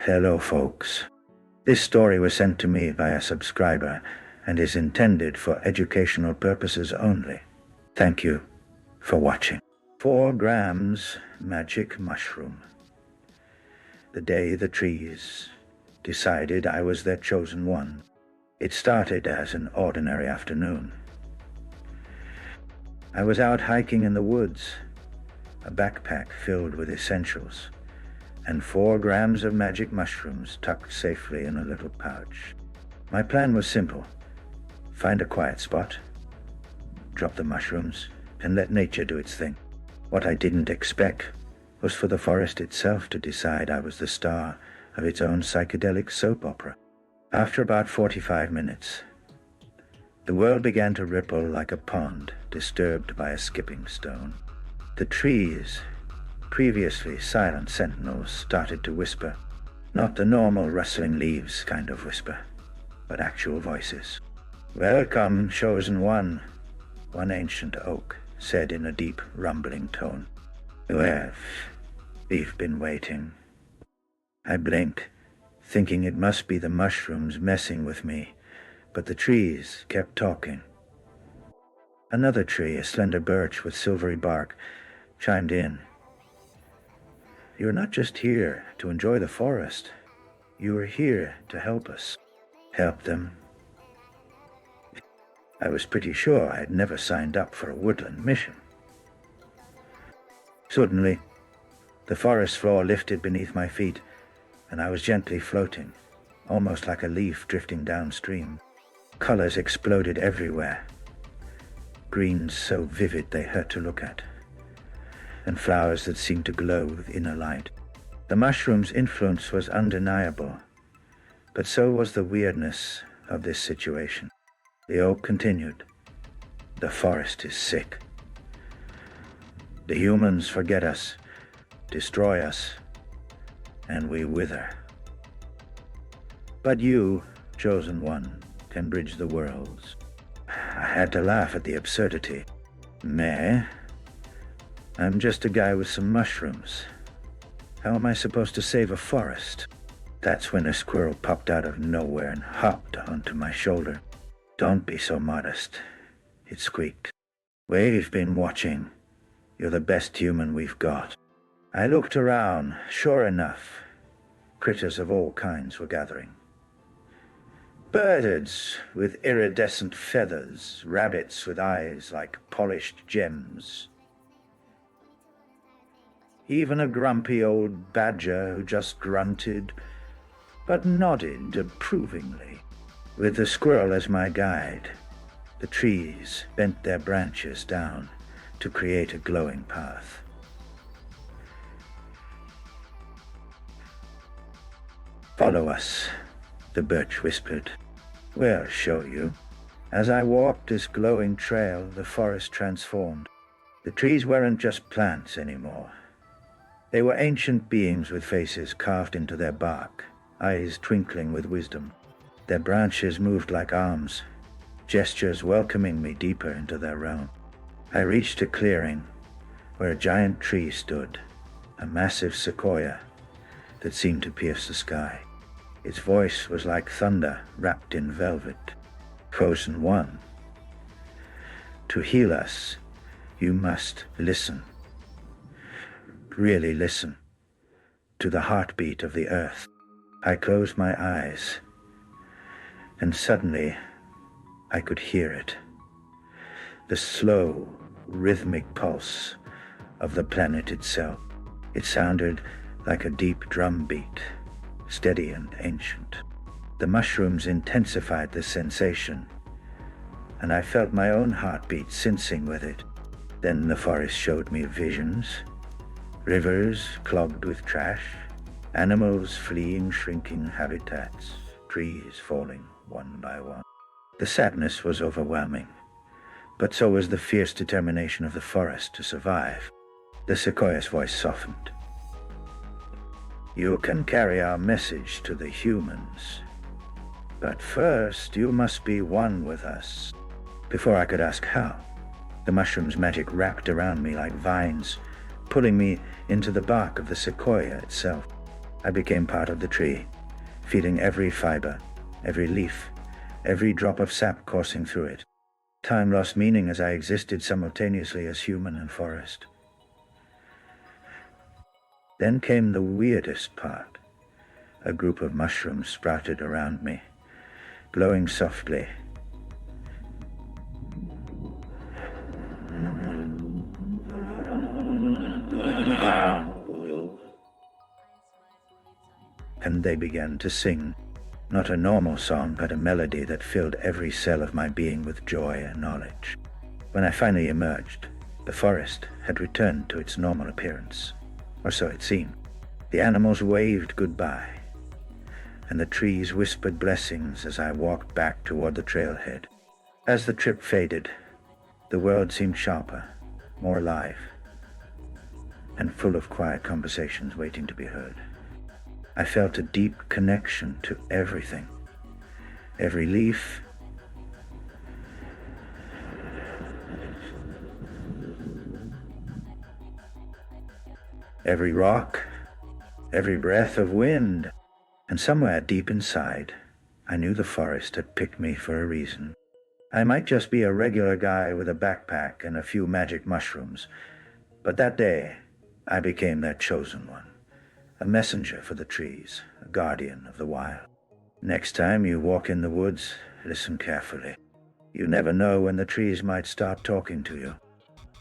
Hello, folks. This story was sent to me by a subscriber and is intended for educational purposes only. Thank you for watching. 4 grams magic mushroom. The day the trees decided I was their chosen one. It started as an ordinary afternoon. I was out hiking in the woods, a backpack filled with essentials, and 4 grams of magic mushrooms tucked safely in a little pouch. My plan was simple: find a quiet spot, drop the mushrooms, and let nature do its thing. What I didn't expect was for the forest itself to decide I was the star of its own psychedelic soap opera. After about 45 minutes, the world began to ripple like a pond disturbed by a skipping stone. The trees, previously silent sentinels, started to whisper, not the normal rustling leaves kind of whisper, but actual voices. "Welcome, chosen one," one ancient oak said in a deep, rumbling tone. "Well, we've been waiting." I blinked, thinking it must be the mushrooms messing with me, but the trees kept talking. Another tree, a slender birch with silvery bark, chimed in. "You're not just here to enjoy the forest. You are here to help us." Help them? I was pretty sure I had never signed up for a woodland mission. Suddenly, the forest floor lifted beneath my feet, and I was gently floating, almost like a leaf drifting downstream. Colors exploded everywhere, greens so vivid they hurt to look at, and flowers that seemed to glow with inner light. The mushroom's influence was undeniable, but so was the weirdness of this situation. The oak continued. "The forest is sick. The humans forget us, destroy us, and we wither. But you, chosen one, can bridge the worlds." I had to laugh at the absurdity. "Meh? I'm just a guy with some mushrooms. How am I supposed to save a forest?" That's when a squirrel popped out of nowhere and hopped onto my shoulder. "Don't be so modest," it squeaked. "We've been watching. You're the best human we've got." I looked around. Sure enough, critters of all kinds were gathering. Birds with iridescent feathers, rabbits with eyes like polished gems, even a grumpy old badger who just grunted but nodded approvingly. With the squirrel as my guide, the trees bent their branches down to create a glowing path. "Follow us," the birch whispered. "We'll show you." As I walked this glowing trail, the forest transformed. The trees weren't just plants anymore. They were ancient beings with faces carved into their bark, eyes twinkling with wisdom. Their branches moved like arms, gestures welcoming me deeper into their realm. I reached a clearing where a giant tree stood, a massive sequoia that seemed to pierce the sky. Its voice was like thunder wrapped in velvet. "Chosen one, to heal us, you must listen. Really listen to the heartbeat of the earth." I closed my eyes, and suddenly I could hear it. The slow, rhythmic pulse of the planet itself. It sounded like a deep drum beat, steady and ancient. The mushrooms intensified the sensation, and I felt my own heartbeat sensing with it. Then the forest showed me visions. Rivers clogged with trash, animals fleeing shrinking habitats, trees falling one by one. The sadness was overwhelming, but so was the fierce determination of the forest to survive. The sequoia's voice softened. "You can carry our message to the humans, but first you must be one with us." Before I could ask how, the mushroom's magic wrapped around me like vines, pulling me into the bark of the sequoia itself. I became part of the tree, feeling every fiber, every leaf, every drop of sap coursing through it. Time lost meaning as I existed simultaneously as human and forest. Then came the weirdest part. A group of mushrooms sprouted around me, glowing softly. And they began to sing, not a normal song, but a melody that filled every cell of my being with joy and knowledge. When I finally emerged, the forest had returned to its normal appearance, or so it seemed. The animals waved goodbye, and the trees whispered blessings as I walked back toward the trailhead. As the trip faded, the world seemed sharper, more alive, and full of quiet conversations waiting to be heard. I felt a deep connection to everything. Every leaf, every rock, every breath of wind. And somewhere deep inside, I knew the forest had picked me for a reason. I might just be a regular guy with a backpack and a few magic mushrooms, but that day, I became their chosen one. A messenger for the trees, a guardian of the wild. Next time you walk in the woods, listen carefully. You never know when the trees might start talking to you.